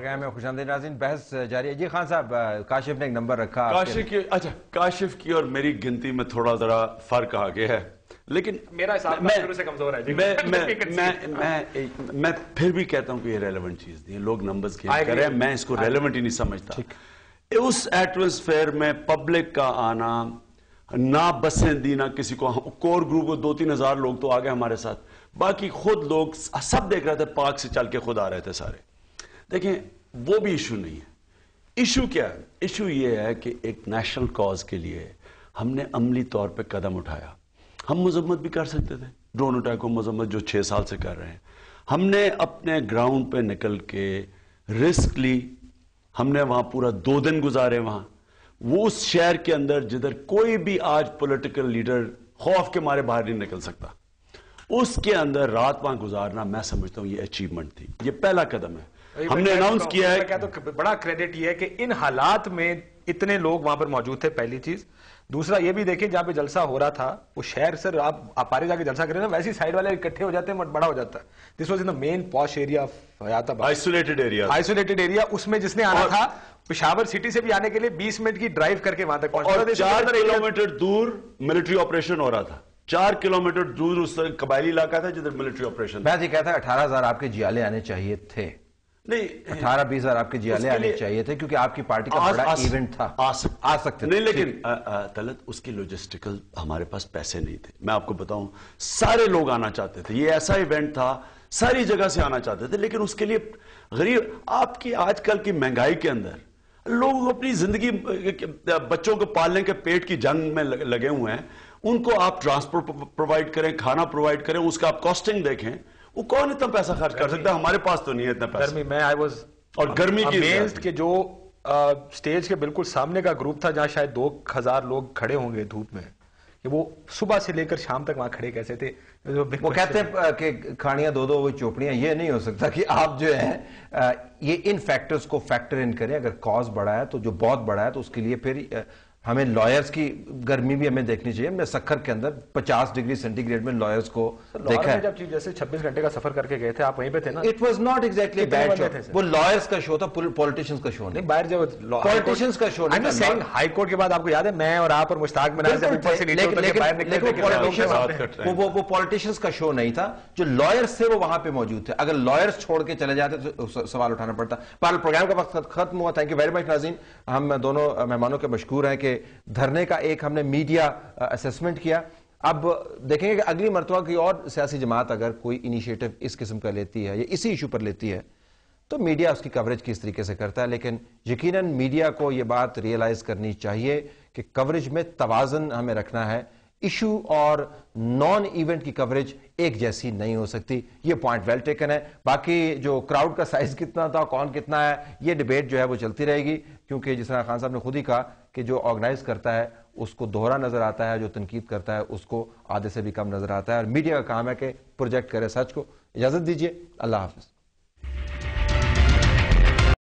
Programme میں خوشامدید ناظرین. بحث جاری ہے. جی خان صاحب, کاشف نے ایک نمبر رکھا. کاشف کی اور میری گنتی میں تھوڑا ذرا فرق آ گیا ہے, لیکن میرا حساب شروع سے کمزور ہے. میں پھر بھی کہتا ہوں کہ یہ ریلیونٹ چیز نہیں ہے. لوگ نمبرز کر رہے ہیں, میں اس کو ریلیونٹ ہی نہیں سمجھتا. اس ایٹماسفیئر میں پبلک کا آنا, نہ بسیں دی نہ کسی کو, کور گروپ کو 2-3 ہزار لوگ تو آگئے ہمارے ساتھ, باقی خود لوگ سب دیکھ رہے تھے, پارک سے چل کے خود آ رہے تھے سارے. دیکھیں وہ بھی ایشو نہیں ہے. ایشو کیا ہے؟ ایشو یہ ہے کہ ایک نیشنل کاز کے لیے ہم نے عملی طور پہ قدم اٹھایا. ہم مذمت بھی کر سکتے تھے, ڈرون اٹیک کو مذمت جو 6 سال سے کر رہے ہیں. ہم نے اپنے گراؤنڈ پہ نکل کے رسک لی, ہم نے وہاں پورا 2 دن گزارے وہاں. وہ اس شہر کے اندر جدھر کوئی بھی آج پولیٹیکل لیڈر خوف کے مارے باہر نہیں نکل سکتا, اس کے اندر رات وہاں گزارنا میں سمجھتا ہوں یہ اچیومنٹ تھی. یہ پہلا قدم ہے. ہم نے اناؤنس کیا ہے. بڑا کریڈٹ یہ ہے کہ ان حالات میں اتنے لوگ وہاں پر موجود تھے, پہلی چیز. دوسرا یہ بھی دیکھیں جہاں پہ جلسہ ہو رہا تھا وہ شہر سے آپ پارے جا کے جلسہ کریں نا, ویسے سائیڈ والے اکٹھے ہو جاتے ہیں, بڑا ہو جاتا ہے. دس واز ان دا مین پاش ایریا آف حیات آباد, آئسولیٹڈ ایریا. اس میں جس نے آنا تھا پشاور سٹی سے بھی آنے کے لیے 20 منٹ کی ڈرائیو کر کے وہاں تک پہنچا, اور 4 کلومیٹر دور ملٹری آپریشن ہو رہا تھا. 4 کلومیٹر دور اس قبائلی علاقہ تھا جدھر ملٹری آپریشن. میں یہ کہتا ہے 18,000 آپ کے جیالے آنے چاہیے تھے. نہیں, 18-20 ہزار آپ کے جیالے آنے چاہیے تھے, کیونکہ آپ کی پارٹی کا بڑا ایونٹ تھا, آ سکتے نہیں. لیکن طلعت اس کی لوجسٹیکل ہمارے پاس پیسے نہیں تھے. میں آپ کو بتاؤں, سارے لوگ آنا چاہتے تھے, یہ ایسا ایونٹ تھا, ساری جگہ سے آنا چاہتے تھے, لیکن اس کے لیے غریب, آپ کی آج کل کی مہنگائی کے اندر لوگ اپنی زندگی, بچوں کو پالنے کے پیٹ کی جنگ میں لگے ہوئے ہیں. ان کو آپ ٹرانسپورٹ پرووائڈ کریں, کھانا پرووائڈ کریں, اس کا آپ کاسٹنگ دیکھیں. وہ کون اتنا پیسہ خرچ کر سکتا ہے؟ ہمارے پاس تو نہیں ہے اتنا پیسہ. میں اور گرمی کی کہ جو سٹیج کے بالکل سامنے کا گروپ تھا جہاں شاید 2,000 لوگ کھڑے ہوں گے دھوپ میں, کہ وہ صبح سے لے کر شام تک وہاں کھڑے کیسے تھے. وہ کہتے ہیں کہ کھانیاں 2 وہ چوپڑیاں. یہ نہیں ہو سکتا کہ آپ جو ہے یہ ان فیکٹرز کو فیکٹر ان کریں. اگر کاز بڑا ہے تو جو بہت بڑا ہے تو اس کے لیے پھر ہمیں لائرز کی گرمی بھی ہمیں دیکھنی چاہیے. ہم نے سکھر کے اندر 50 ڈگری سینٹی گریڈ میں لائرز کو دیکھا ہے. جب جیسے 26 گھنٹے کا سفر کر کے گئے تھے آپ وہیں پہ تھے نا. It was not exactly bad show. وہ لائرز کا شو تھا, پولیٹیشینز کا شو نہیں. باہر جب پولیٹیشینز کا شو نہیں. ہائی کورٹ کے بعد آپ کو یاد ہے میں اور آپ اور مشتاق مناظر جب اوپر سے نیچے اتر کے باہر نکلے, وہ پولیٹیشینز کا شو نہیں تھا. جو لائرز تھے وہ وہاں پہ موجود تھے. اگر لائرز چھوڑ کے چلے جاتے تو سوال اٹھانا پڑتا. پر پروگرام کا وقت ختم ہوا. تھینک یو ویری مچ ناظرین. ہم دونوں مہمانوں کے مشکور ہیں کہ دھرنے کا ایک ہم نے میڈیا اسیسمنٹ کیا. اب دیکھیں گے کہ اگلی مرتبہ کی اور سیاسی جماعت اگر کوئی انیشیٹو اس قسم کا لیتی ہے یا اسی ایشو پر لیتی ہے تو میڈیا اس کی کوریج کس طریقے سے کرتا ہے. لیکن یقیناً میڈیا کو یہ بات ریئلائز کرنی چاہیے کہ کوریج میں توازن ہمیں رکھنا ہے. ایشو اور نان ایونٹ کی کوریج ایک جیسی نہیں ہو سکتی. یہ پوائنٹ ویل ٹیکن ہے. باقی جو کراؤڈ کا سائز کتنا تھا, کون کتنا ہے, یہ ڈیبیٹ جو ہے وہ چلتی رہے گی, کیونکہ جس طرح خان صاحب نے خود ہی کہا کہ جو آرگنائز کرتا ہے اس کو دوہرا نظر آتا ہے, جو تنقید کرتا ہے اس کو آدھے سے بھی کم نظر آتا ہے. اور میڈیا کا کام ہے کہ پروجیکٹ کرے سچ کو. اجازت دیجیے, اللہ حافظ.